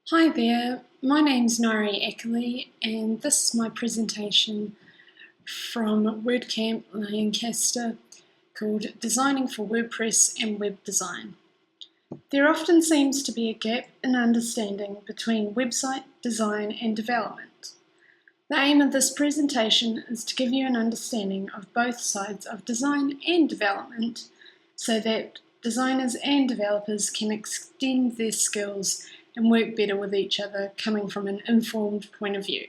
Hi there, my name's Ngaire Ackerley and this is my presentation from WordCamp Lancaster called Designing for WordPress and Web Design. There often seems to be a gap in understanding between website design and development. The aim of this presentation is to give you an understanding of both sides of design and development so that designers and developers can extend their skills and work better with each other coming from an informed point of view.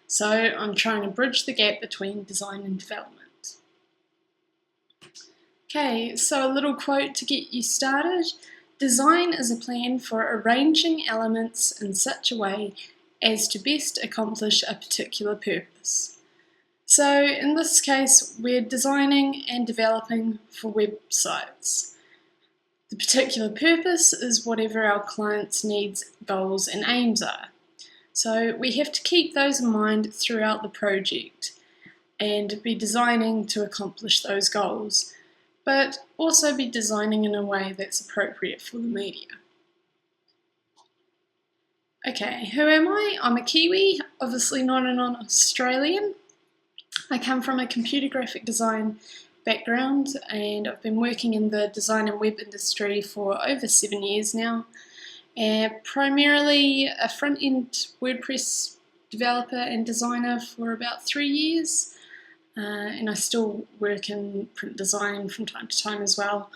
So I'm trying to bridge the gap between design and development. Okay, so a little quote to get you started. Design is a plan for arranging elements in such a way as to best accomplish a particular purpose. So in this case, we're designing and developing for websites. The particular purpose is whatever our client's needs, goals and aims are. So we have to keep those in mind throughout the project and be designing to accomplish those goals, but also be designing in a way that's appropriate for the media. Okay, who am I? I'm a Kiwi, obviously not an Australian. I come from a computer graphic design background and I've been working in the design and web industry for over 7 years now. Primarily a front-end WordPress developer and designer for about 3 years, and I still work in print design from time to time as well.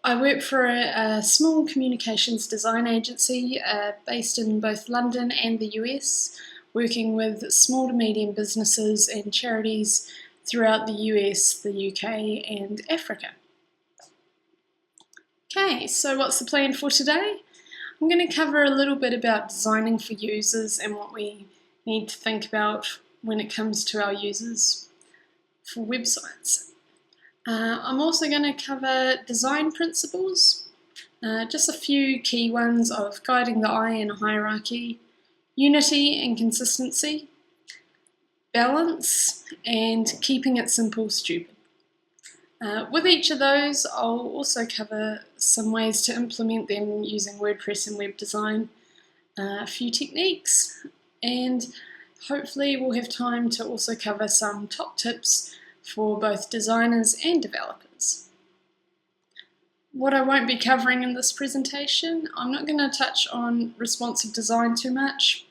I work for a small communications design agency based in both London and the US, working with small to medium businesses and charities throughout the US, the UK and Africa. Okay, so what's the plan for today? I'm going to cover a little bit about designing for users and what we need to think about when it comes to our users for websites. I'm also going to cover design principles, just a few key ones of guiding the eye in a hierarchy, unity and consistency, balance, and keeping it simple, stupid. With each of those, I'll also cover some ways to implement them using WordPress and web design, a few techniques, and hopefully we'll have time to also cover some top tips for both designers and developers. What I won't be covering in this presentation, I'm not going to touch on responsive design too much.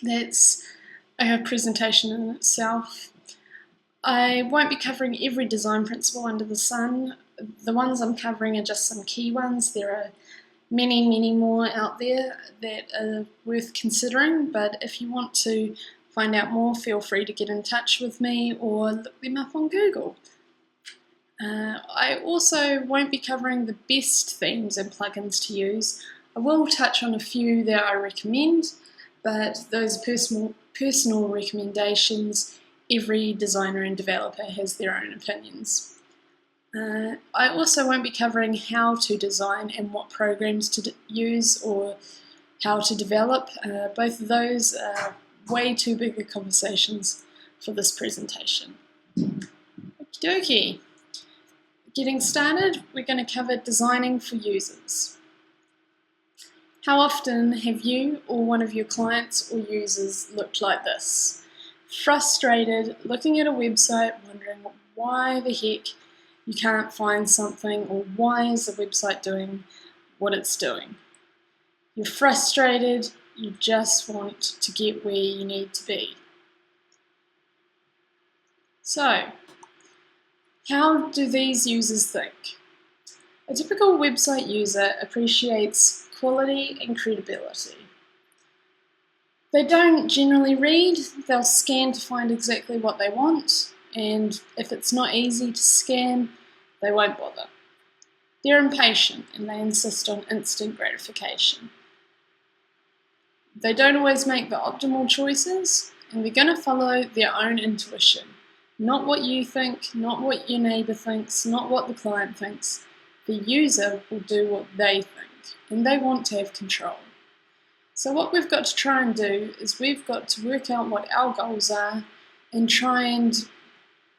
That's a presentation in itself. I won't be covering every design principle under the sun. The ones I'm covering are just some key ones. There are many more out there that are worth considering, but if you want to find out more, feel free to get in touch with me or look them up on Google. I also won't be covering the best themes and plugins to use. I will touch on a few that I recommend, but those personal recommendations, every designer and developer has their own opinions. I also won't be covering how to design and what programs to use or how to develop. Both of those are way too big of conversations for this presentation. Okie dokie. Getting started, we're going to cover designing for users. How often have you or one of your clients or users looked like this? Frustrated, looking at a website, wondering why the heck you can't find something, or why is the website doing what it's doing? You're frustrated, you just want to get where you need to be. So, how do these users think? A typical website user appreciates quality and credibility. They don't generally read, they'll scan to find exactly what they want, and if it's not easy to scan, they won't bother. They're impatient and they insist on instant gratification. They don't always make the optimal choices, and they're going to follow their own intuition. Not what you think, not what your neighbour thinks, not what the client thinks. The user will do what they think, and they want to have control. So what we've got to try and do is we've got to work out what our goals are and try and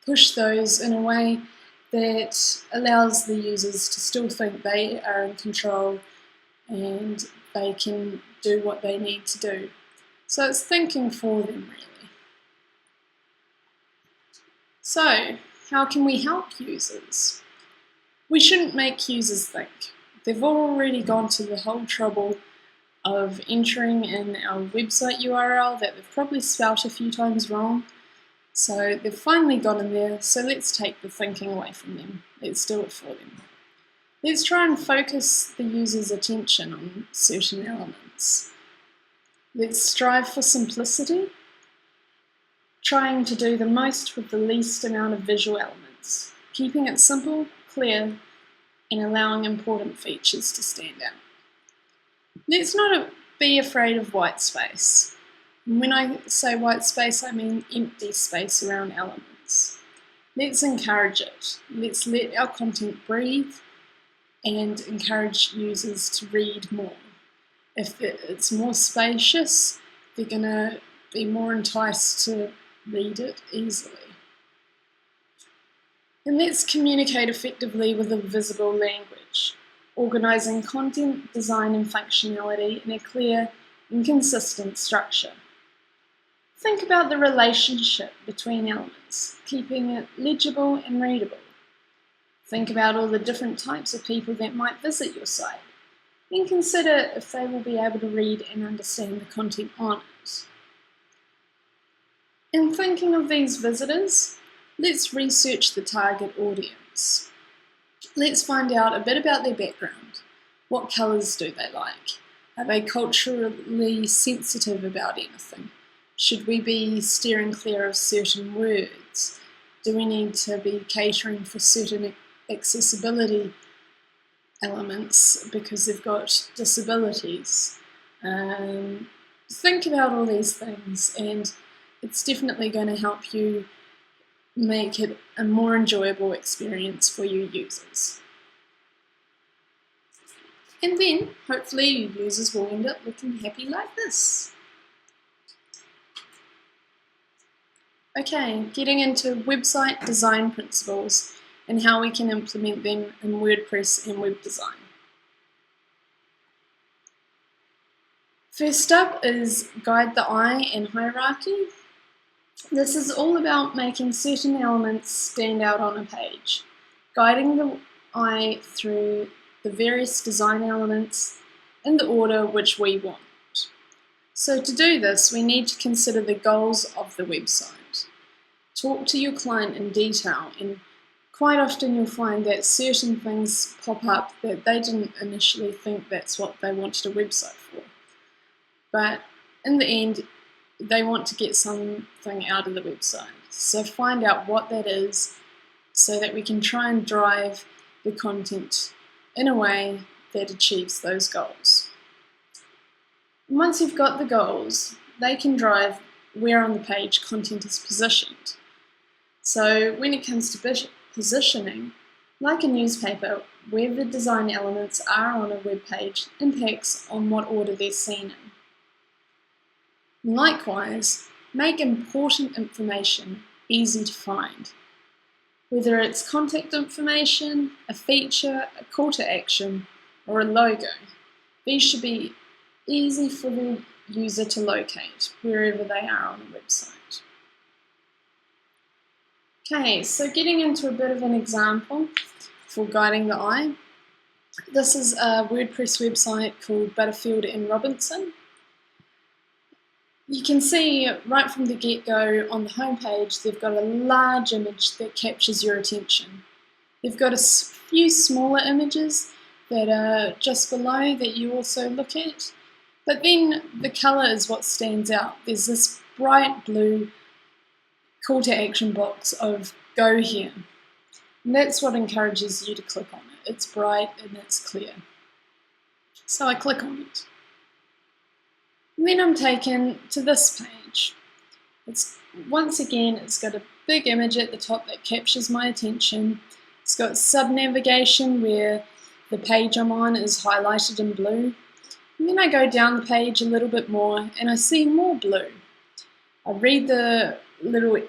push those in a way that allows the users to still think they are in control and they can do what they need to do. So it's thinking for them, really. So, how can we help users? We shouldn't make users think. They've already gone to the whole trouble of entering in our website URL that they've probably spelt a few times wrong. So they've finally got in there, so let's take the thinking away from them. Let's do it for them. Let's try and focus the user's attention on certain elements. Let's strive for simplicity, trying to do the most with the least amount of visual elements, keeping it simple, clear, and allowing important features to stand out. Let's not be afraid of white space. When I say white space, I mean empty space around elements. Let's encourage it. Let's let our content breathe and encourage users to read more. If it's more spacious, they're going to be more enticed to read it easily. And let's communicate effectively with a visible language, organising content, design and functionality in a clear and consistent structure. Think about the relationship between elements, keeping it legible and readable. Think about all the different types of people that might visit your site, and consider if they will be able to read and understand the content on it. In thinking of these visitors, let's research the target audience. Let's find out a bit about their background. What colours do they like? Are they culturally sensitive about anything? Should we be steering clear of certain words? Do we need to be catering for certain accessibility elements because they've got disabilities? Think about all these things, and it's definitely going to help you make it a more enjoyable experience for your users. And then, hopefully, your users will end up looking happy like this. Okay, getting into website design principles and how we can implement them in WordPress and web design. First up is guide the eye and hierarchy. This is all about making certain elements stand out on a page, guiding the eye through the various design elements in the order which we want. So to do this, we need to consider the goals of the website. Talk to your client in detail, and quite often you'll find that certain things pop up that they didn't initially think that's what they wanted a website for. But in the end, they want to get something out of the website. So find out what that is so that we can try and drive the content in a way that achieves those goals. Once you've got the goals, they can drive where on the page content is positioned. So when it comes to positioning, like a newspaper, where the design elements are on a web page impacts on what order they're seen in. Likewise, make important information easy to find. Whether it's contact information, a feature, a call to action, or a logo, these should be easy for the user to locate wherever they are on the website. Okay, so getting into a bit of an example for guiding the eye. This is a WordPress website called Butterfield and Robinson. You can see right from the get-go on the homepage they've got a large image that captures your attention. They've got a few smaller images that are just below that you also look at, but then the colour is what stands out. There's this bright blue call to action box of go here, and that's what encourages you to click on it. It's bright and it's clear. So I click on it. And then I'm taken to this page. Once again, it's got a big image at the top that captures my attention. It's got sub-navigation where the page I'm on is highlighted in blue. And then I go down the page a little bit more and I see more blue. I read the little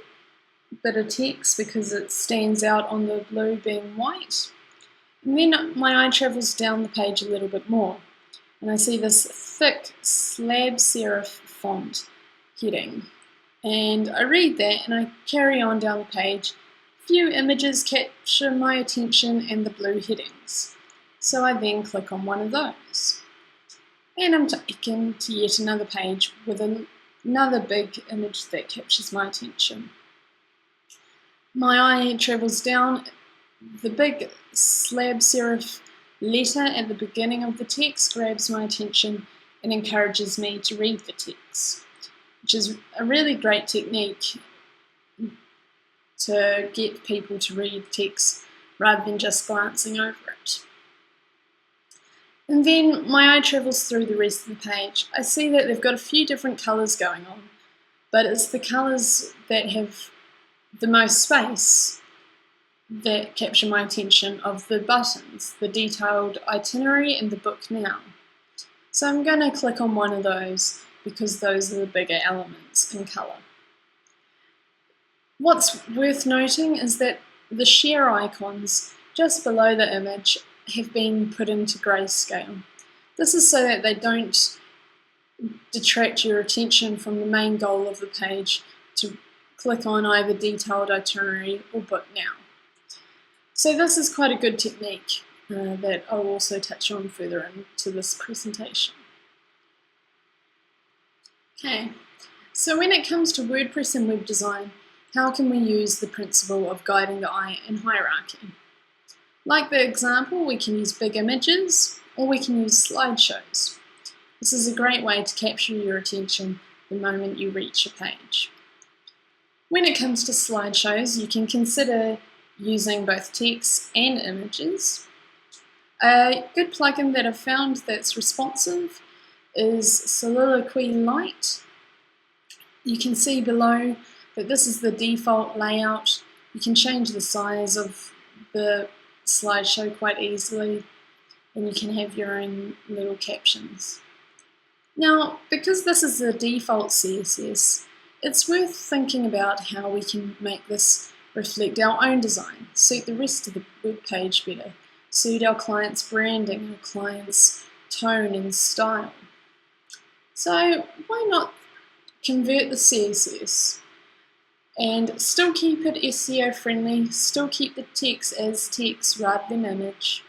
bit of text because it stands out on the blue being white. And then my eye travels down the page a little bit more. and I see this thick slab serif font heading. And I read that and I carry on down the page. Few images capture my attention and the blue headings. So I then click on one of those. And I'm taken to yet another page with another big image that captures my attention. My eye travels down. The big slab serif letter at the beginning of the text grabs my attention and encourages me to read the text, which is a really great technique to get people to read text rather than just glancing over it. And then my eye travels through the rest of the page. I see that they've got a few different colours going on, but it's the colours that have the most space that capture my attention of the buttons, the detailed itinerary and the book now. So I'm going to click on one of those because those are the bigger elements in colour. What's worth noting is that the share icons just below the image have been put into grayscale. This is so that they don't detract your attention from the main goal of the page to click on either detailed itinerary or book now. So this is quite a good technique that I'll also touch on further into this presentation. Okay, so when it comes to WordPress and web design, how can we use the principle of guiding the eye in hierarchy? Like the example, we can use big images or we can use slideshows. This is a great way to capture your attention the moment you reach a page. When it comes to slideshows, you can consider using both text and images. A good plugin that I've found that's responsive is Soliloquy Lite. You can see below that this is the default layout. You can change the size of the slideshow quite easily, and you can have your own little captions. Now, because this is the default CSS, it's worth thinking about how we can make this reflect our own design, suit the rest of the web page better, suit our client's branding, our client's tone and style. So why not convert the CSS and still keep it SEO friendly, still keep the text as text rather than image.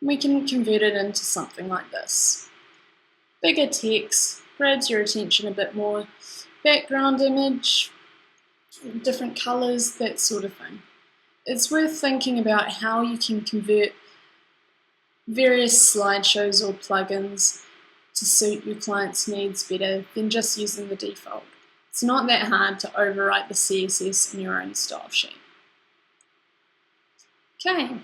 We can convert it into something like this. Bigger text, grabs your attention a bit more, background image, different colours, that sort of thing. It's worth thinking about how you can convert various slideshows or plugins to suit your client's needs better than just using the default. It's not that hard to overwrite the CSS in your own style sheet. Okay,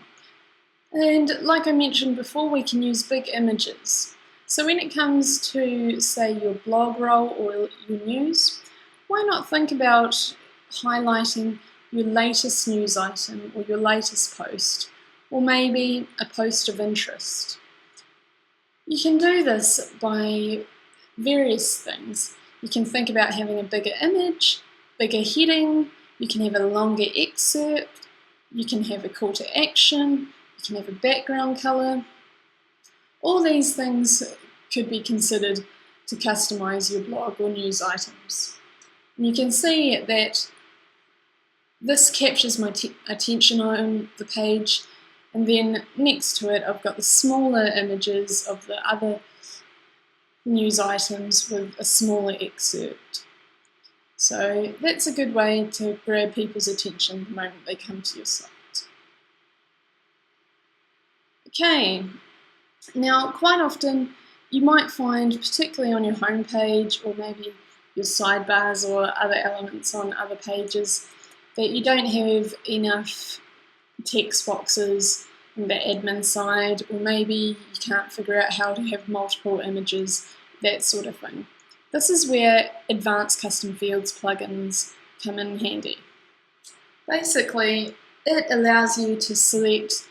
and like I mentioned before, we can use big images. So when it comes to, say, your blog roll or your news, why not think about highlighting your latest news item or your latest post, or maybe a post of interest. You can do this by various things. You can think about having a bigger image, bigger heading, you can have a longer excerpt, you can have a call to action, you can have a background colour. All these things could be considered to customise your blog or news items. And you can see that this captures my attention on the page, and then next to it I've got the smaller images of the other news items with a smaller excerpt. So that's a good way to grab people's attention the moment they come to your site. Okay, now quite often you might find, particularly on your home page or maybe your sidebars or other elements on other pages, that you don't have enough text boxes on the admin side, or maybe you can't figure out how to have multiple images, that sort of thing. This is where advanced custom fields plugins come in handy. Basically, it allows you to select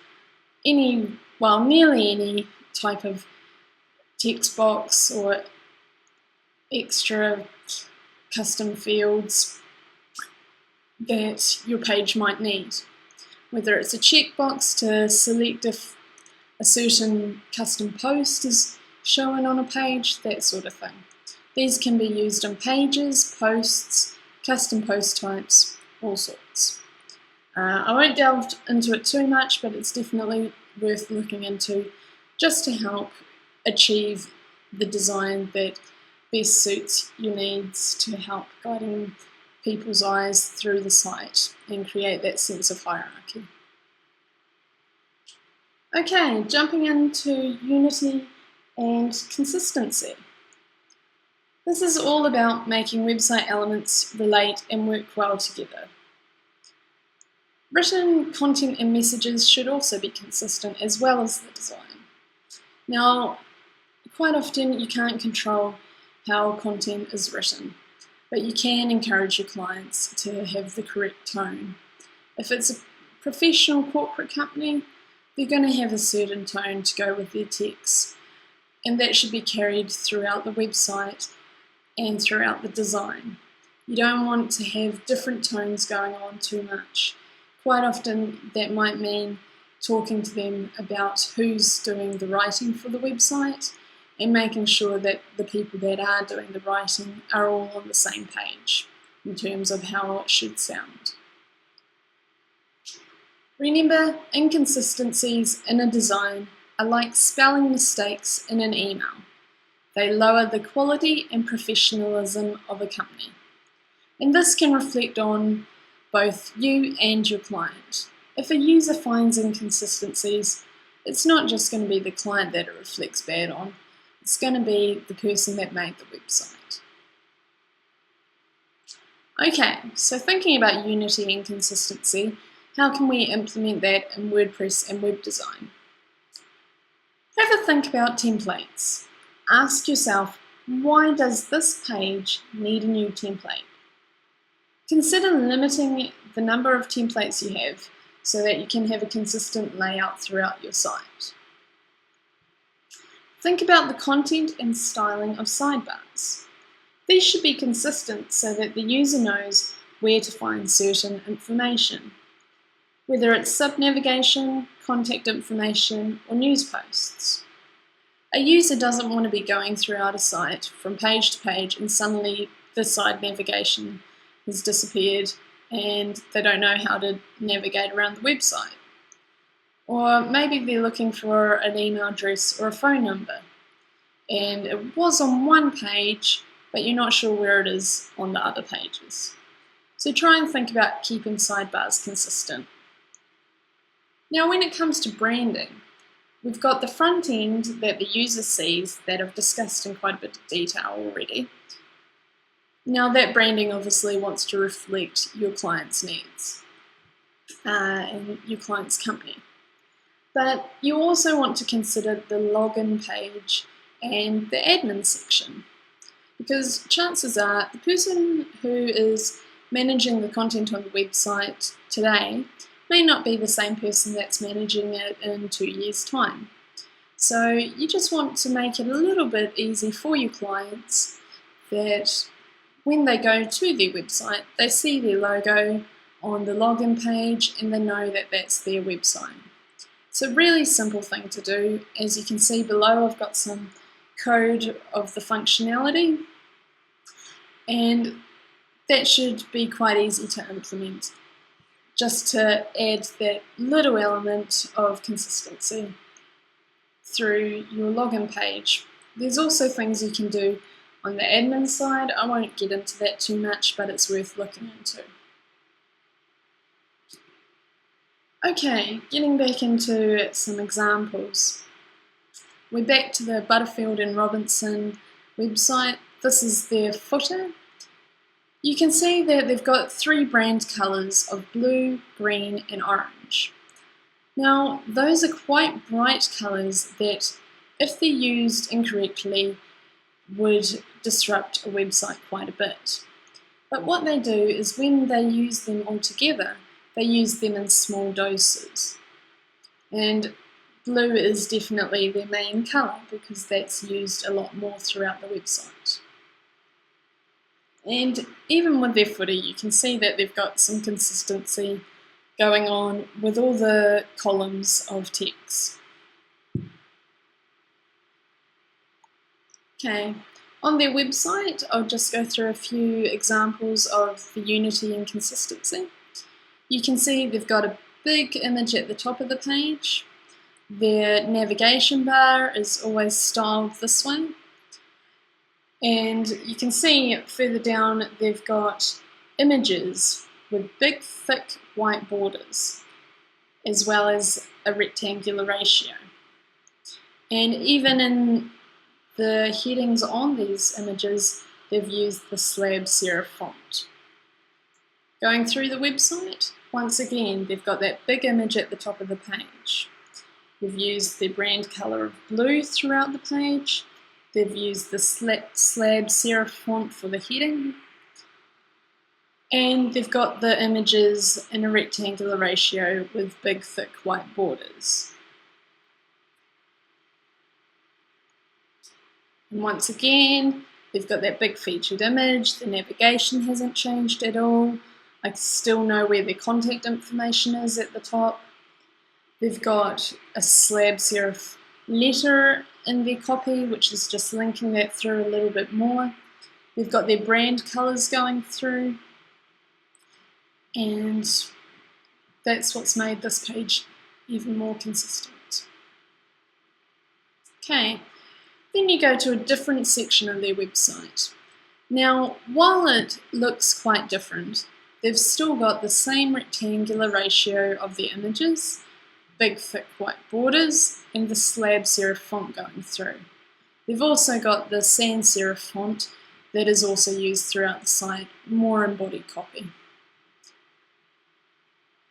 any, well, nearly any type of text box or extra custom fields that your page might need. Whether it's a checkbox to select if a certain custom post is showing on a page, that sort of thing. These can be used on pages, posts, custom post types, all sorts. I won't delve into it too much, but it's definitely worth looking into just to help achieve the design that best suits your needs to help guiding people's eyes through the site and create that sense of hierarchy. Okay, jumping into unity and consistency. This is all about making website elements relate and work well together. Written content and messages should also be consistent as well as the design. Now, quite often you can't control how content is written, but you can encourage your clients to have the correct tone. If it's a professional corporate company, they're going to have a certain tone to go with their text, and that should be carried throughout the website and throughout the design. You don't want to have different tones going on too much. Quite often that might mean talking to them about who's doing the writing for the website and making sure that the people that are doing the writing are all on the same page in terms of how it should sound. Remember, inconsistencies in a design are like spelling mistakes in an email. They lower the quality and professionalism of a company. And this can reflect on both you and your client. If a user finds inconsistencies, it's not just going to be the client that it reflects bad on, it's going to be the person that made the website. Okay, so thinking about unity and consistency, how can we implement that in WordPress and web design? Have a think about templates. Ask yourself, why does this page need a new template? Consider limiting the number of templates you have so that you can have a consistent layout throughout your site. Think about the content and styling of sidebars. These should be consistent so that the user knows where to find certain information, whether it's sub-navigation, contact information, or news posts. A user doesn't want to be going throughout a site from page to page and suddenly the side navigation has disappeared and they don't know how to navigate around the website. Or maybe they're looking for an email address or a phone number and it was on one page but you're not sure where it is on the other pages. So try and think about keeping sidebars consistent. Now when it comes to branding, we've got the front end that the user sees that I've discussed in quite a bit of detail already. Now that branding obviously wants to reflect your client's needs and your client's company. But you also want to consider the login page and the admin section, because chances are the person who is managing the content on the website today may not be the same person that's managing it in 2 years' time. So you just want to make it a little bit easy for your clients that when they go to their website, they see their logo on the login page and they know that that's their website. It's a really simple thing to do. As you can see below, I've got some code of the functionality, and that should be quite easy to implement, just to add that little element of consistency through your login page. There's also things you can do on the admin side. I won't get into that too much, but it's worth looking into. Okay, getting back into some examples. We're back to the Butterfield and Robinson website. This is their footer. You can see that they've got 3 brand colours of blue, green and orange. Now those are quite bright colours that, if they're used incorrectly, would disrupt a website quite a bit. But what they do is when they use them all together, they use them in small doses. And blue is definitely their main colour because that's used a lot more throughout the website. And even with their footer, you can see that they've got some consistency going on with all the columns of text. Okay, on their website, I'll just go through a few examples of the unity and consistency. You can see they've got a big image at the top of the page. Their navigation bar is always styled this way. And you can see further down they've got images with big, thick white borders, as well as a rectangular ratio. And even in the headings on these images, they've used the slab serif font. Going through the website, once again, they've got that big image at the top of the page. They've used their brand colour of blue throughout the page. They've used the slab serif font for the heading. And they've got the images in a rectangular ratio with big, thick white borders. And once again, they've got that big featured image. The navigation hasn't changed at all. I still know where their contact information is at the top. They've got a slab serif letter in their copy, which is just linking that through a little bit more. They've got their brand colours going through, and that's what's made this page even more consistent. Okay, then you go to a different section of their website. Now, while it looks quite different, they've still got the same rectangular ratio of their images, big thick white borders, and the slab serif font going through. They've also got the sans serif font that is also used throughout the site, more embodied copy.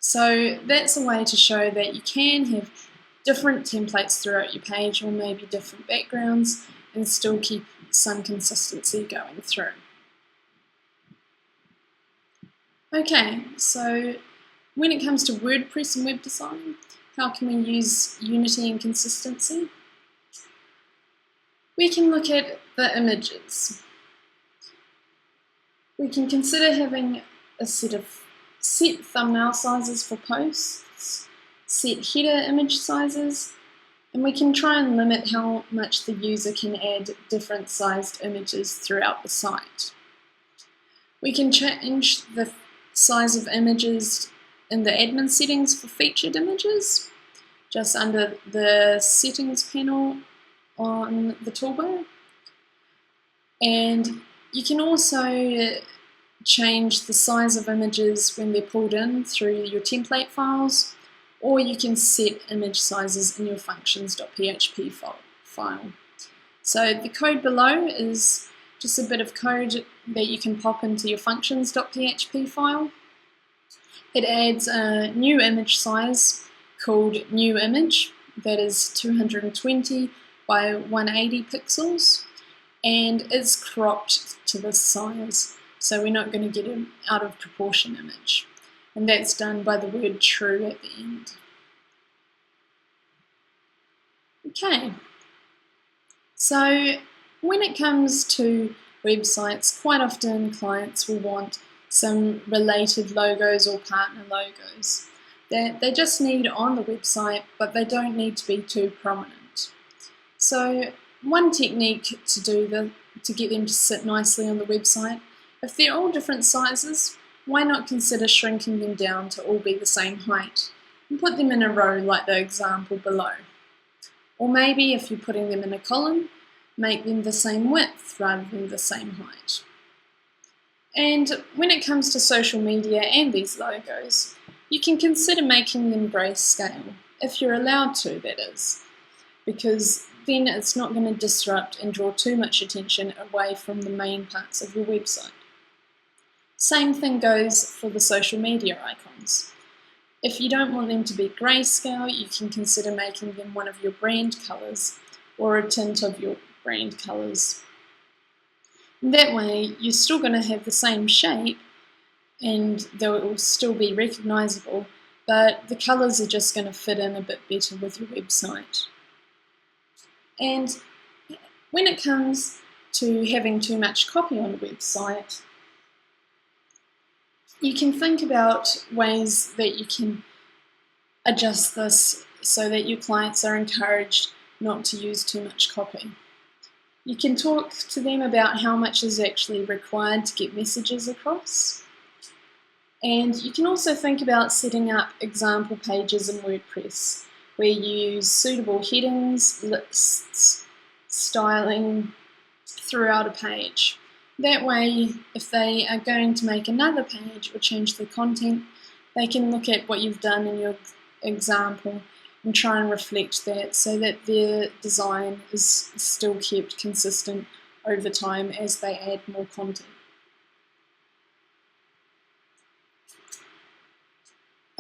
So that's a way to show that you can have different templates throughout your page, or maybe different backgrounds, and still keep some consistency going through. Okay, so when it comes to WordPress and web design, how can we use unity and consistency? We can look at the images. We can consider having a set thumbnail sizes for posts, set header image sizes, and we can try and limit how much the user can add different sized images throughout the site. We can change the size of images in the admin settings for featured images, just under the settings panel on the toolbar. And you can also change the size of images when they're pulled in through your template files, or you can set image sizes in your functions.php file. So the code below is just a bit of code that you can pop into your functions.php file. It adds a new image size called new image that is 220 by 180 pixels, and it's cropped to this size, so we're not going to get an out of proportion image, and that's done by the word true at the end. Okay, so when it comes to websites, quite often clients will want some related logos or partner logos that they just need on the website, but they don't need to be too prominent. So one technique to get them to sit nicely on the website, if they're all different sizes, why not consider shrinking them down to all be the same height and put them in a row like the example below. Or maybe if you're putting them in a column, make them the same width rather than the same height. And when it comes to social media and these logos, you can consider making them grayscale, if you're allowed to, that is, because then it's not going to disrupt and draw too much attention away from the main parts of your website. Same thing goes for the social media icons. If you don't want them to be grayscale, you can consider making them one of your brand colours or a tint of your brand colours. That way, you're still going to have the same shape and they will still be recognisable, but the colours are just going to fit in a bit better with your website. And when it comes to having too much copy on a website, you can think about ways that you can adjust this so that your clients are encouraged not to use too much copy. You can talk to them about how much is actually required to get messages across. And you can also think about setting up example pages in WordPress where you use suitable headings, lists, styling throughout a page. That way, if they are going to make another page or change the content, they can look at what you've done in your example and try and reflect that so that their design is still kept consistent over time as they add more content.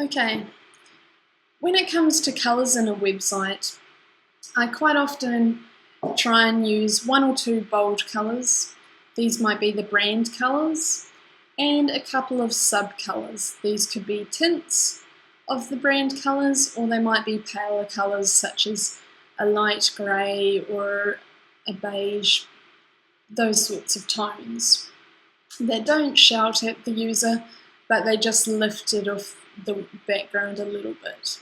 Okay, when it comes to colours in a website, I quite often try and use one or two bold colours. These might be the brand colours, and a couple of sub-colours. These could be tints of the brand colours, or they might be paler colours such as a light grey or a beige, those sorts of tones. They don't shout at the user, but they just lift it off the background a little bit.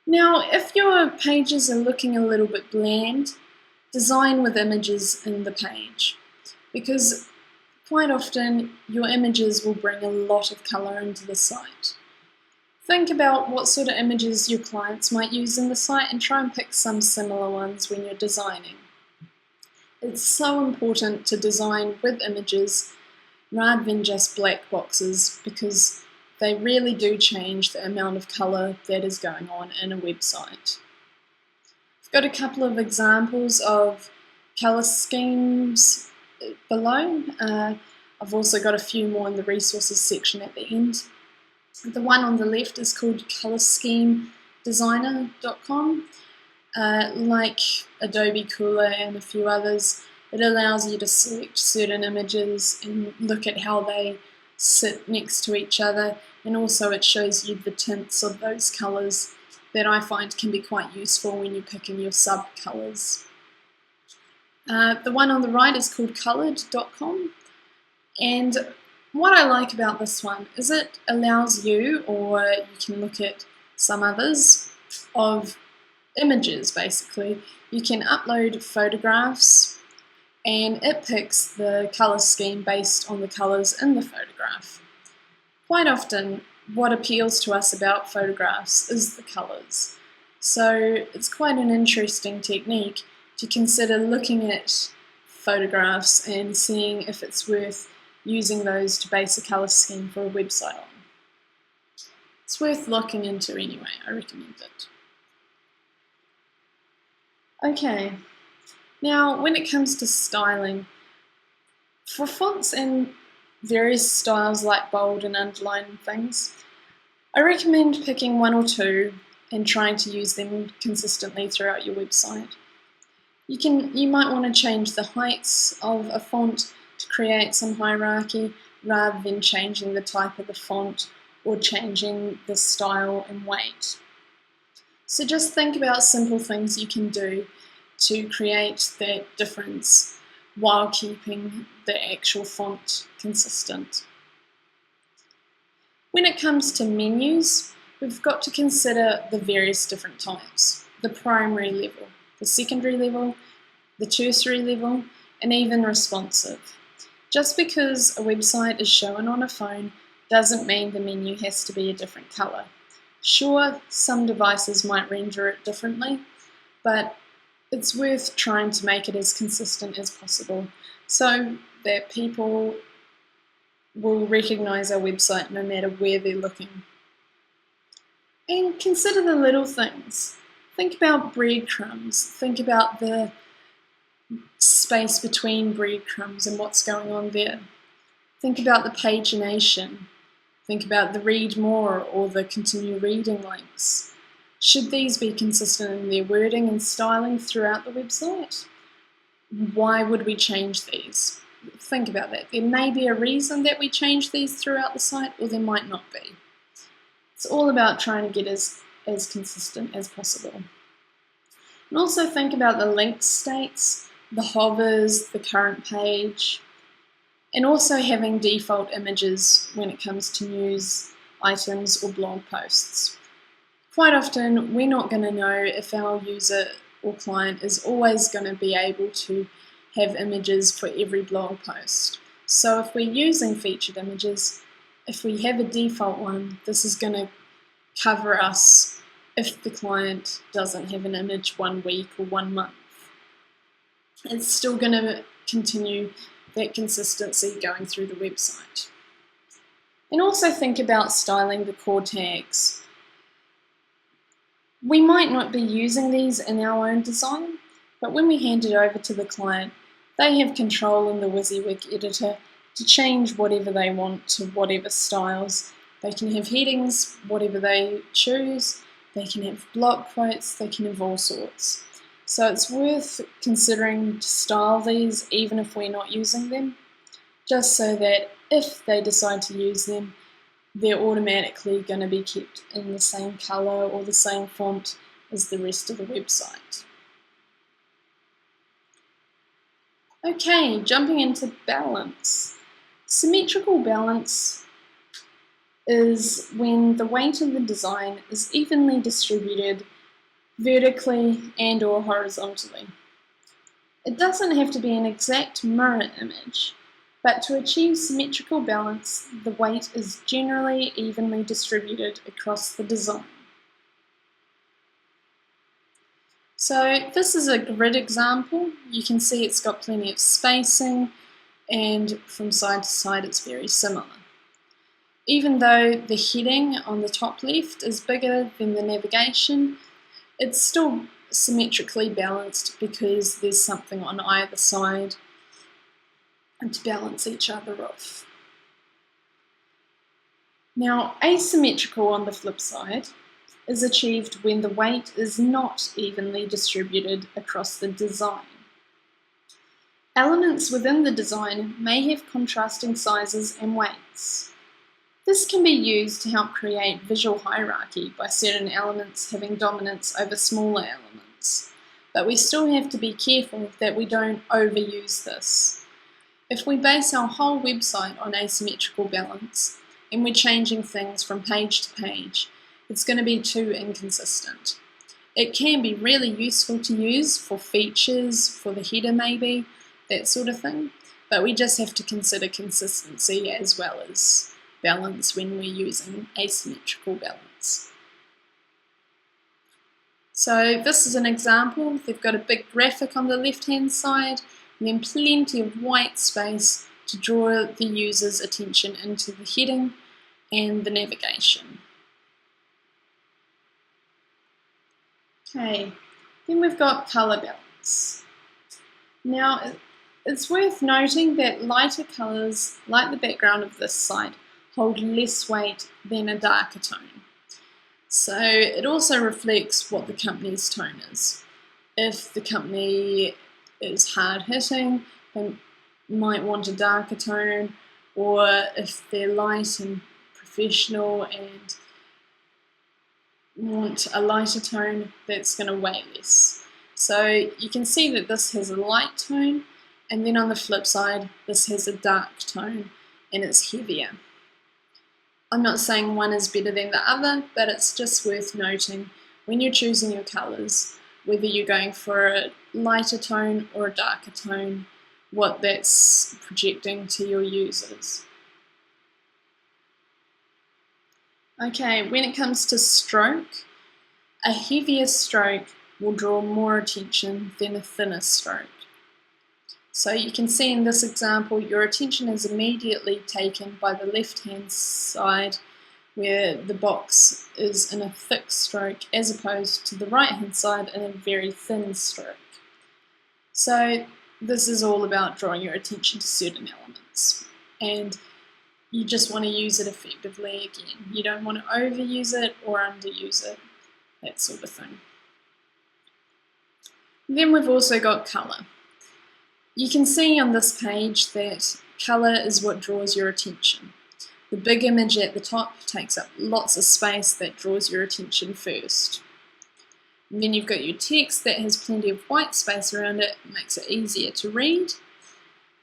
Now, if your pages are looking a little bit bland, design with images in the page, because quite often your images will bring a lot of colour into the site. Think about what sort of images your clients might use in the site and try and pick some similar ones when you're designing. It's so important to design with images rather than just black boxes, because they really do change the amount of colour that is going on in a website. I've got a couple of examples of colour schemes below. I've also got a few more in the resources section at the end. The one on the left is called colorschemedesigner.com. Like Adobe Cooler and a few others, it allows you to select certain images and look at how they sit next to each other, and also it shows you the tints of those colours that I find can be quite useful when you're picking your sub-colours. The one on the right is called coloured.com, and what I like about this one is it allows you, or you can look at some others, of images basically. You can upload photographs and it picks the colour scheme based on the colours in the photograph. Quite often what appeals to us about photographs is the colours, so it's quite an interesting technique to consider looking at photographs and seeing if it's worth using those to base a colour scheme for a website on. It's worth looking into anyway, I recommend it. Okay, now when it comes to styling, for fonts and various styles like bold and underline things, I recommend picking one or two and trying to use them consistently throughout your website. You might want to change the heights of a font to create some hierarchy rather than changing the type of the font or changing the style and weight. So just think about simple things you can do to create that difference while keeping the actual font consistent. When it comes to menus, we've got to consider the various different types: the primary level, the secondary level, the tertiary level, and even responsive. Just because a website is shown on a phone doesn't mean the menu has to be a different colour. Sure, some devices might render it differently, but it's worth trying to make it as consistent as possible so that people will recognise our website no matter where they're looking. And consider the little things. Think about breadcrumbs. Think about the space between breadcrumbs and what's going on there. Think about the pagination. Think about the read more or the continue reading links. Should these be consistent in their wording and styling throughout the website? Why would we change these? Think about that. There may be a reason that we change these throughout the site, or there might not be. It's all about trying to get as consistent as possible. And also think about the link states, the hovers, the current page, and also having default images when it comes to news items or blog posts. Quite often we're not going to know if our user or client is always going to be able to have images for every blog post. So if we're using featured images, if we have a default one, this is going to cover us if the client doesn't have an image 1 week or 1 month. It's still going to continue that consistency going through the website. And also think about styling the core tags. We might not be using these in our own design, but when we hand it over to the client, they have control in the WYSIWYG editor to change whatever they want to whatever styles. They can have headings, whatever they choose, they can have block quotes, they can have all sorts. So it's worth considering to style these even if we're not using them, just so that if they decide to use them, they're automatically going to be kept in the same colour or the same font as the rest of the website. Okay, jumping into balance. Symmetrical balance is when the weight of the design is evenly distributed vertically and or horizontally. It doesn't have to be an exact mirror image, but to achieve symmetrical balance, the weight is generally evenly distributed across the design. So this is a grid example. You can see it's got plenty of spacing, and from side to side it's very similar. Even though the heading on the top left is bigger than the navigation, it's still symmetrically balanced because there's something on either side and to balance each other off. Now, asymmetrical on the flip side is achieved when the weight is not evenly distributed across the design. Elements within the design may have contrasting sizes and weights. This can be used to help create visual hierarchy by certain elements having dominance over smaller elements, but we still have to be careful that we don't overuse this. If we base our whole website on asymmetrical balance and we're changing things from page to page, it's going to be too inconsistent. It can be really useful to use for features, for the header maybe, that sort of thing, but we just have to consider consistency as well as balance when we're using asymmetrical balance. So this is an example. They've got a big graphic on the left hand side and then plenty of white space to draw the user's attention into the heading and the navigation. Okay, then we've got colour balance. Now it's worth noting that lighter colours, like the background of this site, hold less weight than a darker tone. So it also reflects what the company's tone is. If the company is hard-hitting, they might want a darker tone, or if they're light and professional and want a lighter tone, that's going to weigh less. So you can see that this has a light tone, and then on the flip side, this has a dark tone, and it's heavier. I'm not saying one is better than the other, but it's just worth noting when you're choosing your colours, whether you're going for a lighter tone or a darker tone, what that's projecting to your users. Okay, when it comes to stroke, a heavier stroke will draw more attention than a thinner stroke. So you can see in this example, your attention is immediately taken by the left-hand side where the box is in a thick stroke as opposed to the right-hand side in a very thin stroke. So this is all about drawing your attention to certain elements, and you just want to use it effectively again. You don't want to overuse it or underuse it, that sort of thing. Then we've also got colour. You can see on this page that colour is what draws your attention. The big image at the top takes up lots of space, that draws your attention first. And then you've got your text that has plenty of white space around it, makes it easier to read.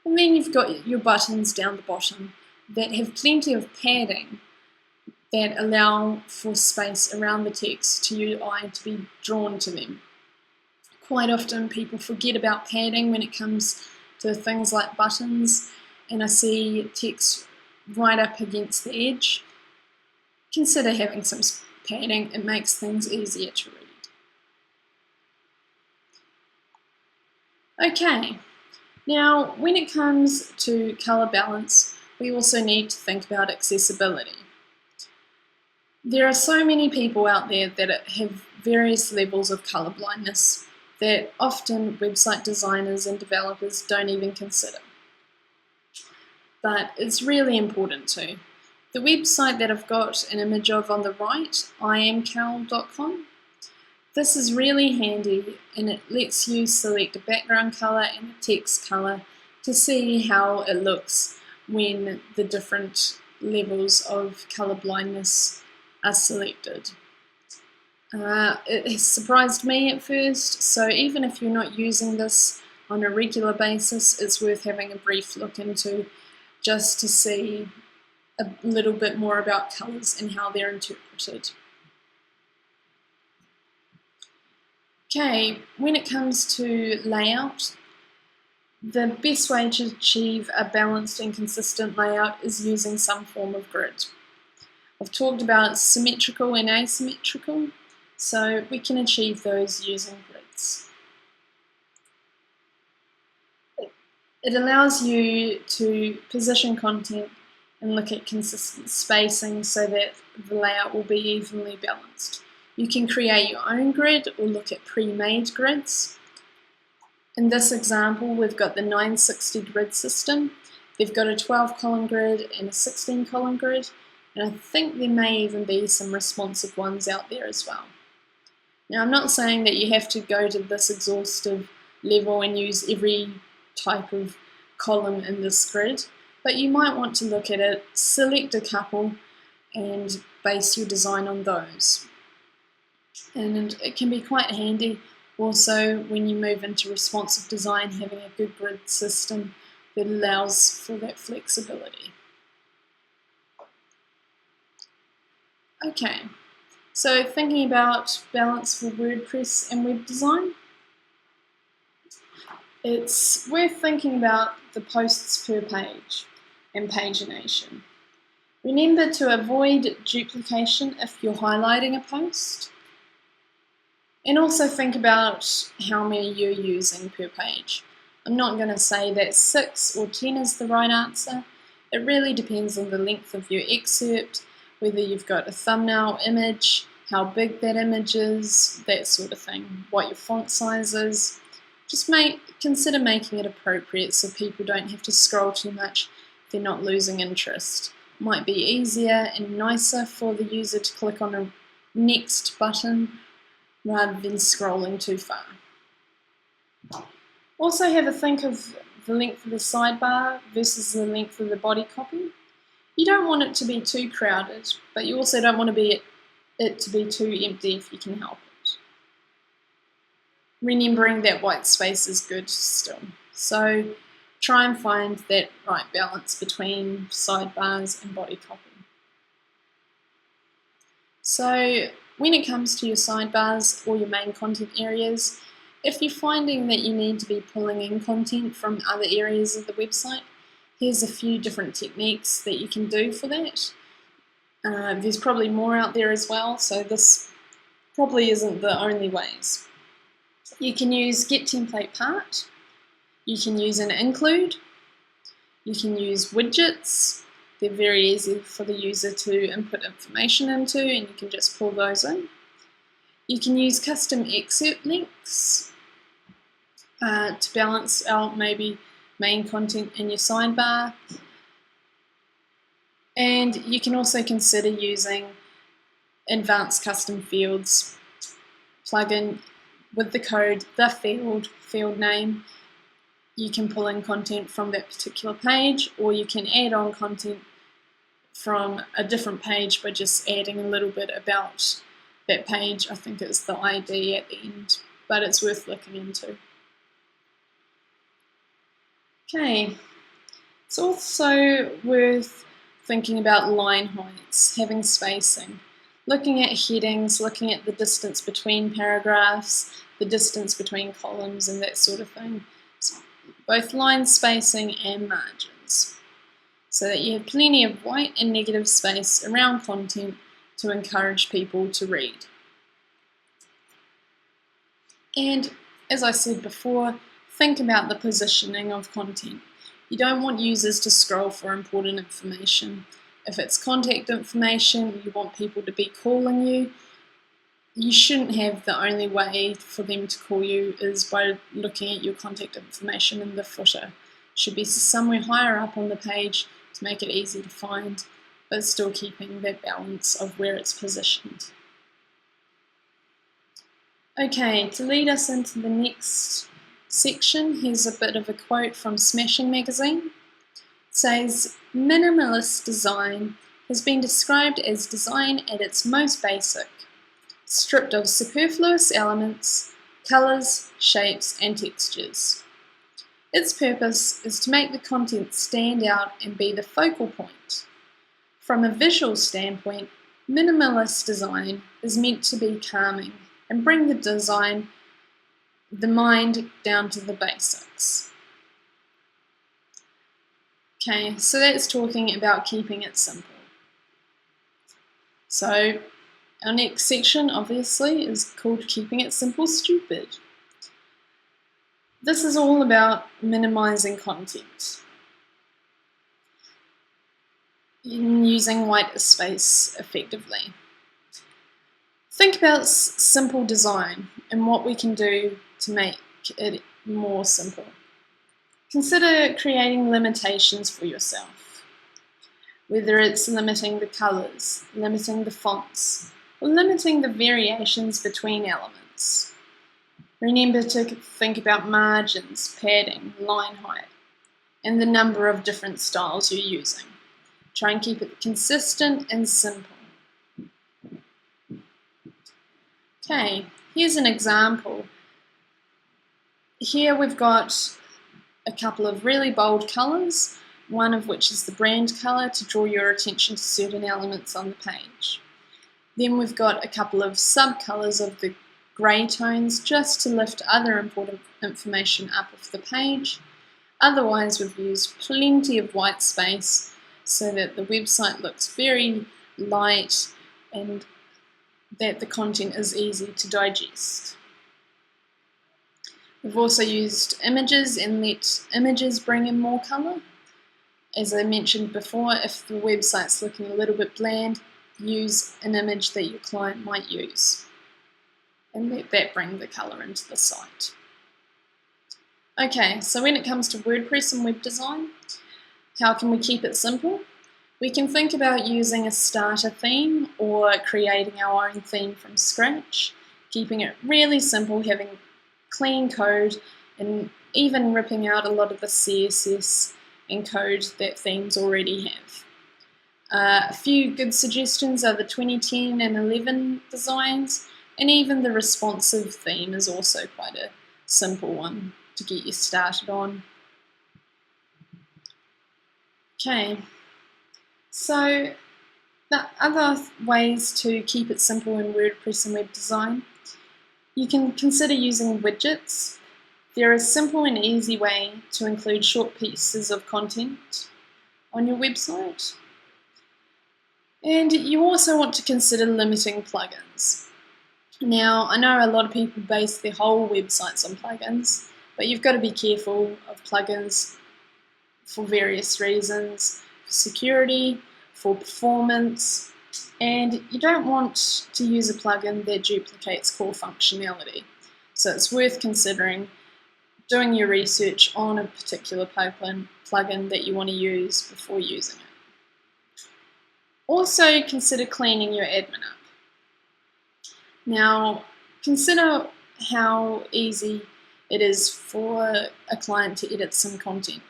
And then you've got your buttons down the bottom that have plenty of padding that allow for space around the text to your eye to be drawn to them. Quite often people forget about padding when it comes to things like buttons, and I see text right up against the edge. Consider having some padding, it makes things easier to read. Okay, now when it comes to colour balance, we also need to think about accessibility. There are so many people out there that have various levels of colour blindness that often website designers and developers don't even consider. But it's really important to. The website that I've got an image of on the right, iamcal.com, this is really handy and it lets you select a background colour and a text colour to see how it looks when the different levels of colour blindness are selected. It has surprised me at first, so even if you're not using this on a regular basis, it's worth having a brief look into just to see a little bit more about colours and how they're interpreted. Okay, when it comes to layout, the best way to achieve a balanced and consistent layout is using some form of grid. I've talked about symmetrical and asymmetrical, so we can achieve those using grids. It allows you to position content and look at consistent spacing so that the layout will be evenly balanced. You can create your own grid or look at pre-made grids. In this example, we've got the 960 grid system. They've got a 12-column grid and a 16-column grid, and I think there may even be some responsive ones out there as well. Now, I'm not saying that you have to go to this exhaustive level and use every type of column in this grid, but you might want to look at it, select a couple, and base your design on those. And it can be quite handy also when you move into responsive design, having a good grid system that allows for that flexibility. Okay, so thinking about balance for WordPress and web design, it's worth thinking about the posts per page and pagination. Remember to avoid duplication if you're highlighting a post, and also think about how many you're using per page. I'm not going to say that 6 or 10 is the right answer. It really depends on the length of your excerpt, whether you've got a thumbnail image, how big that image is, that sort of thing, what your font size is. Just consider making it appropriate so people don't have to scroll too much if they're not losing interest. It might be easier and nicer for the user to click on a next button rather than scrolling too far. Also have a think of the length of the sidebar versus the length of the body copy. You don't want it to be too crowded, but you also don't want it to be too empty if you can help it. Remembering that white space is good still. So try and find that right balance between sidebars and body copy. So when it comes to your sidebars or your main content areas, if you're finding that you need to be pulling in content from other areas of the website, here's a few different techniques that you can do for that. There's probably more out there as well, so this probably isn't the only ways. You can use get template part, you can use an include, you can use widgets. They're very easy for the user to input information into, and you can just pull those in. You can use custom excerpt links to balance out maybe main content in your sidebar. And you can also consider using advanced custom fields. Plug in with the code the field name. You can pull in content from that particular page, or you can add on content from a different page by just adding a little bit about that page. I think it's the ID at the end, but it's worth looking into. Okay, it's also worth thinking about line heights, having spacing, looking at headings, looking at the distance between paragraphs, the distance between columns and that sort of thing. So both line spacing and margins, so that you have plenty of white and negative space around content to encourage people to read. And as I said before, think about the positioning of content. You don't want users to scroll for important information. If it's contact information, you want people to be calling you. You shouldn't have the only way for them to call you is by looking at your contact information in the footer. It should be somewhere higher up on the page to make it easy to find, but still keeping that balance of where it's positioned. Okay, to lead us into the next section, here's a bit of a quote from Smashing magazine. It says, "Minimalist design has been described as design at its most basic, stripped of superfluous elements, colours, shapes and textures. Its purpose is to make the content stand out and be the focal point. From a visual standpoint, minimalist design is meant to be calming and bring the mind down to the basics." Okay, so that's talking about keeping it simple. So our next section, obviously, is called Keeping It Simple Stupid. This is all about minimizing content and using white space effectively. Think about simple design and what we can do to make it more simple. Consider creating limitations for yourself, whether it's limiting the colours, limiting the fonts, or limiting the variations between elements. Remember to think about margins, padding, line height, and the number of different styles you're using. Try and keep it consistent and simple. Okay, here's an example. Here we've got a couple of really bold colours, one of which is the brand colour to draw your attention to certain elements on the page. Then we've got a couple of sub-colours of the grey tones just to lift other important information up off the page. Otherwise, we've used plenty of white space so that the website looks very light and that the content is easy to digest. We've also used images and let images bring in more colour. As I mentioned before, if the website's looking a little bit bland, use an image that your client might use and let that bring the colour into the site. Okay, so when it comes to WordPress and web design, how can we keep it simple? We can think about using a starter theme or creating our own theme from scratch, keeping it really simple, having clean code, and even ripping out a lot of the CSS and code that themes already have. A few good suggestions are the 2010 and 11 designs, and even the responsive theme is also quite a simple one to get you started on. Okay, so the other ways to keep it simple in WordPress and web design, you can consider using widgets. They're a simple and easy way to include short pieces of content on your website. And you also want to consider limiting plugins. Now, I know a lot of people base their whole websites on plugins, but you've got to be careful of plugins for various reasons, for security, for performance, and you don't want to use a plugin that duplicates core functionality. So it's worth considering doing your research on a particular plugin that you want to use before using it. Also consider cleaning your admin up. Now, consider how easy it is for a client to edit some content.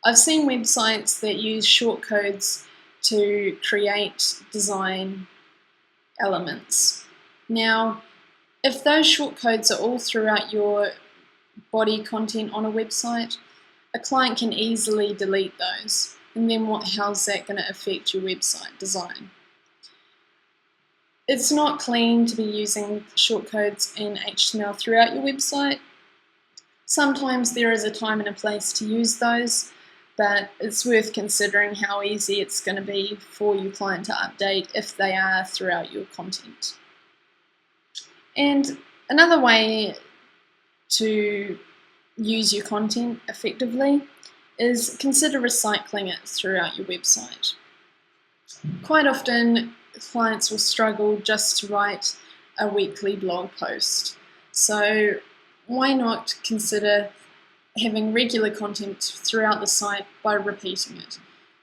I've seen websites that use shortcodes to create design elements. Now, if those shortcodes are all throughout your body content on a website, a client can easily delete those. And then how's that going to affect your website design? It's not clean to be using shortcodes in HTML throughout your website. Sometimes there is a time and a place to use those, but it's worth considering how easy it's going to be for your client to update if they are throughout your content. And another way to use your content effectively is consider recycling it throughout your website. Quite often, clients will struggle just to write a weekly blog post. So why not consider having regular content throughout the site by repeating it?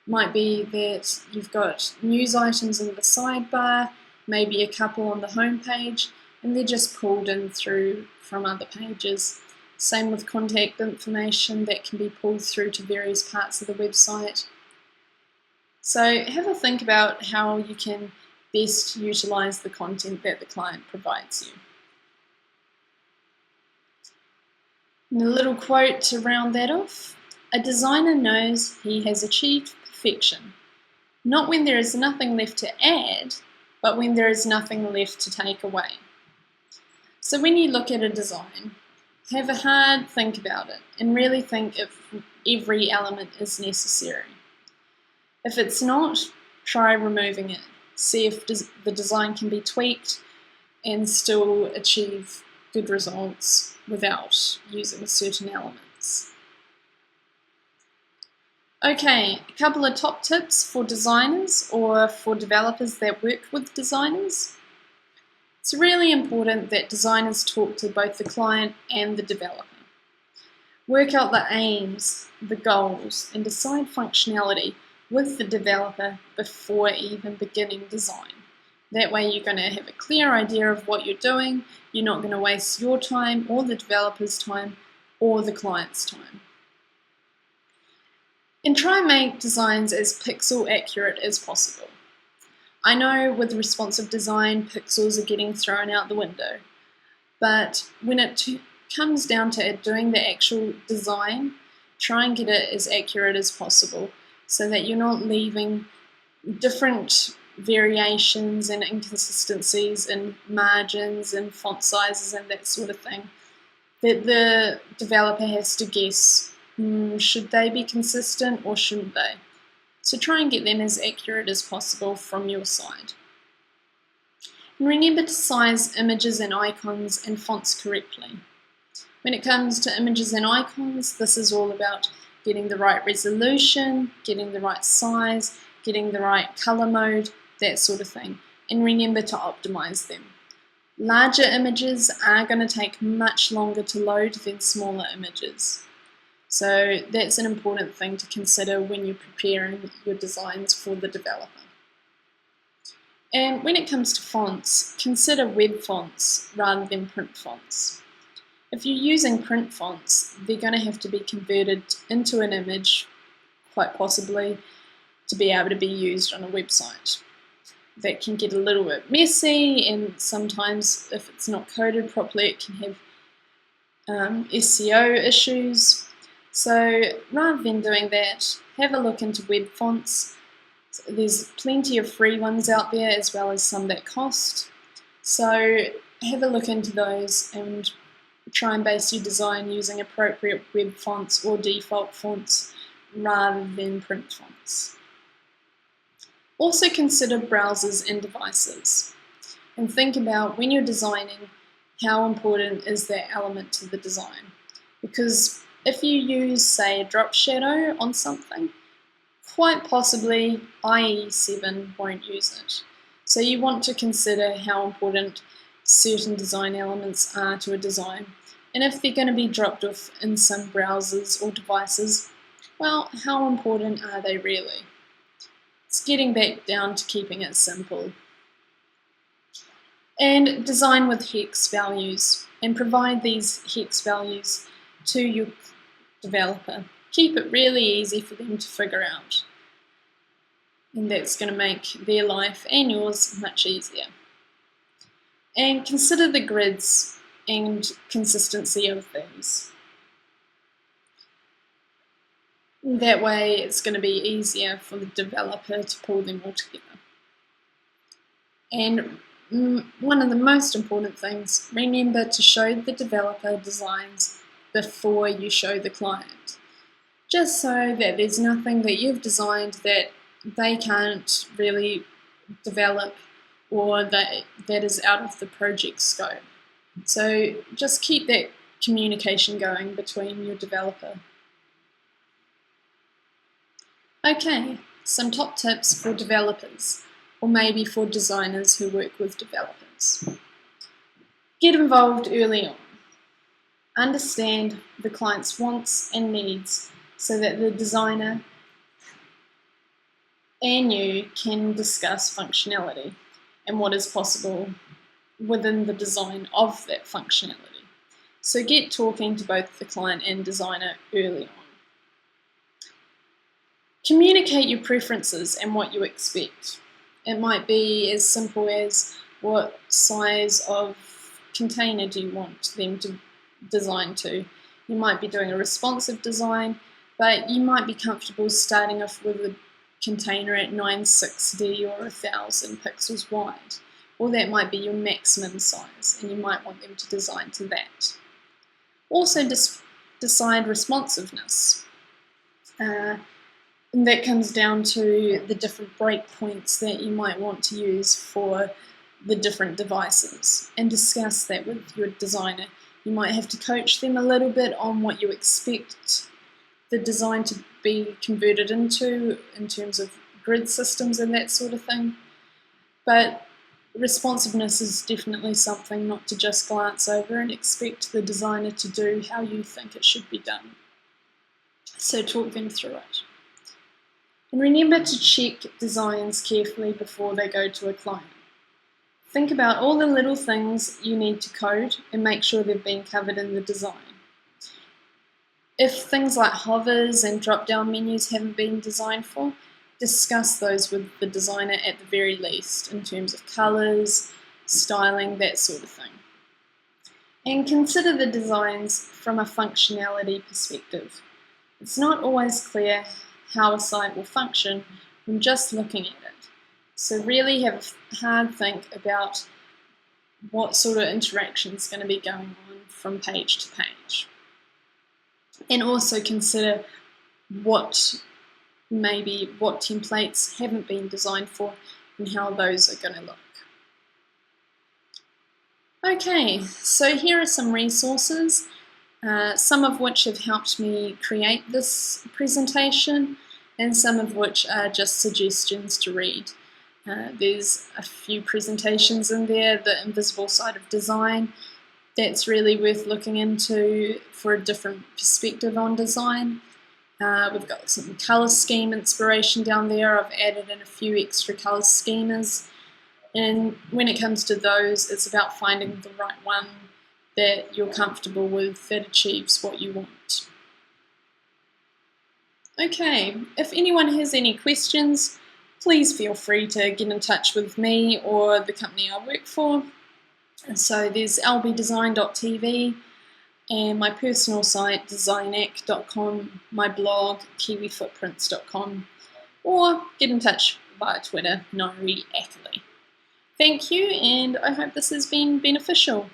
Might be that you've got news items in the sidebar, maybe a couple on the home page, and they're just pulled in through from other pages. Same with contact information that can be pulled through to various parts of the website. So have a think about how you can best utilize the content that the client provides you. And a little quote to round that off: a designer knows he has achieved perfection, not when there is nothing left to add, but when there is nothing left to take away. So when you look at a design, have a hard think about it and really think if every element is necessary. If it's not, try removing it. See if the design can be tweaked and still achieve good results without using certain elements. Okay, a couple of top tips for designers or for developers that work with designers. It's really important that designers talk to both the client and the developer. Work out the aims, the goals, and decide functionality with the developer before even beginning design. That way you're going to have a clear idea of what you're doing, you're not going to waste your time or the developer's time or the client's time. And try and make designs as pixel accurate as possible. I know with responsive design, pixels are getting thrown out the window, but when it comes down to doing the actual design, try and get it as accurate as possible so that you're not leaving different variations and inconsistencies in margins and font sizes and that sort of thing that the developer has to guess, should they be consistent or shouldn't they? So try and get them as accurate as possible from your side. And remember to size images and icons and fonts correctly. When it comes to images and icons, this is all about getting the right resolution, getting the right size, getting the right color mode, that sort of thing. And remember to optimize them. Larger images are going to take much longer to load than smaller images. So that's an important thing to consider when you're preparing your designs for the developer. And when it comes to fonts, consider web fonts rather than print fonts. If you're using print fonts, they're going to have to be converted into an image, quite possibly, to be able to be used on a website. That can get a little bit messy, and sometimes if it's not coded properly, it can have SEO issues. So rather than doing that, have a look into web fonts. There's plenty of free ones out there as well as some that cost. So have a look into those and try and base your design using appropriate web fonts or default fonts rather than print fonts. Also consider browsers and devices and think about when you're designing how important is that element to the design, because if you use, say, a drop shadow on something, quite possibly IE7 won't use it. So you want to consider how important certain design elements are to a design. And if they're going to be dropped off in some browsers or devices, well, how important are they really? It's getting back down to keeping it simple. And design with hex values and provide these hex values to your developer. Keep it really easy for them to figure out. And that's going to make their life and yours much easier. And consider the grids and consistency of these. That way it's going to be easier for the developer to pull them all together. And one of the most important things, remember to show the developer designs before you show the client, just so that there's nothing that you've designed that they can't really develop or that is out of the project scope. So just keep that communication going between your developer. Okay, some top tips for developers, or maybe for designers who work with developers. Get involved early on. Understand the client's wants and needs so that the designer and you can discuss functionality and what is possible within the design of that functionality. So get talking to both the client and designer early on. Communicate your preferences and what you expect. It might be as simple as what size of container do you want them to design to. You might be doing a responsive design, but you might be comfortable starting off with a container at 960 or 1000 pixels wide, or that might be your maximum size and you might want them to design to that. Also decide responsiveness. And that comes down to the different breakpoints that you might want to use for the different devices, and discuss that with your designer. You might have to coach them a little bit on what you expect the design to be converted into in terms of grid systems and that sort of thing. But responsiveness is definitely something not to just glance over and expect the designer to do how you think it should be done. So talk them through it. And remember to check designs carefully before they go to a client. Think about all the little things you need to code and make sure they've been covered in the design. If things like hovers and drop-down menus haven't been designed for, discuss those with the designer at the very least in terms of colours, styling, that sort of thing. And consider the designs from a functionality perspective. It's not always clear how a site will function from just looking at it. So really have a hard think about what sort of interaction is going to be going on from page to page. And also consider what templates haven't been designed for and how those are going to look. Okay, so here are some resources, some of which have helped me create this presentation and some of which are just suggestions to read. There's a few presentations in there, The Invisible Side of Design, that's really worth looking into for a different perspective on design. We've got some colour scheme inspiration down there. I've added in a few extra colour schemas. And when it comes to those, it's about finding the right one that you're comfortable with, that achieves what you want. Okay, if anyone has any questions, please feel free to get in touch with me or the company I work for. And so there's lbdesign.tv and my personal site designac.com, my blog kiwifootprints.com, or get in touch via Twitter, Ngaire Ackerley. Thank you, and I hope this has been beneficial.